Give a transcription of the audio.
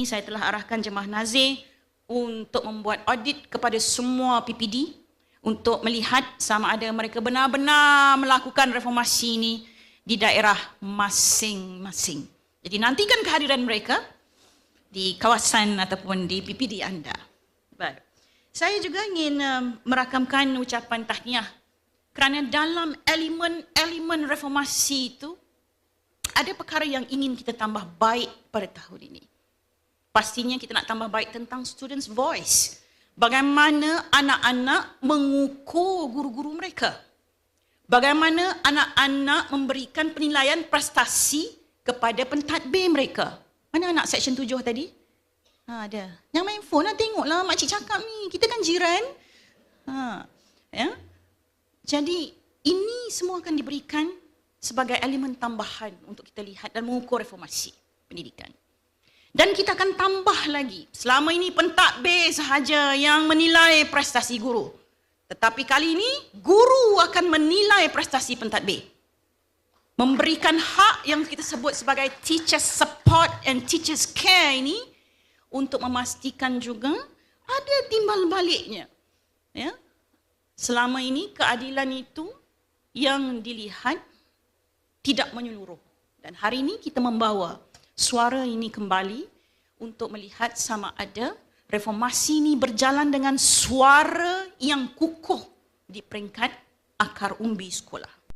Saya telah arahkan Jemaah Nazir untuk membuat audit kepada semua PPD untuk melihat sama ada mereka benar-benar melakukan reformasi ini di daerah masing-masing. Jadi nantikan kehadiran mereka di kawasan ataupun di PPD anda. Baik. Saya juga ingin merakamkan ucapan tahniah kerana dalam elemen reformasi itu ada perkara yang ingin kita tambah baik pada tahun ini. Pastinya kita nak tambah baik tentang students' voice. Bagaimana anak-anak mengukur guru-guru mereka. Bagaimana anak-anak memberikan penilaian prestasi kepada pentadbir mereka. Mana anak section 7 tadi? Ada. Yang main phone lah, tengoklah makcik cakap ni. Kita kan jiran. Ya? Jadi ini semua akan diberikan sebagai elemen tambahan untuk kita lihat dan mengukur reformasi pendidikan. Dan kita akan tambah lagi. Selama ini pentadbir sahaja yang menilai prestasi guru. Tetapi kali ini guru akan menilai prestasi pentadbir. Memberikan hak yang kita sebut sebagai teacher support and teachers care ini untuk memastikan juga ada timbal baliknya. Ya? Selama ini keadilan itu yang dilihat tidak menyeluruh. Dan hari ini kita membawa suara ini kembali untuk melihat sama ada reformasi ini berjalan dengan suara yang kukuh di peringkat akar umbi sekolah.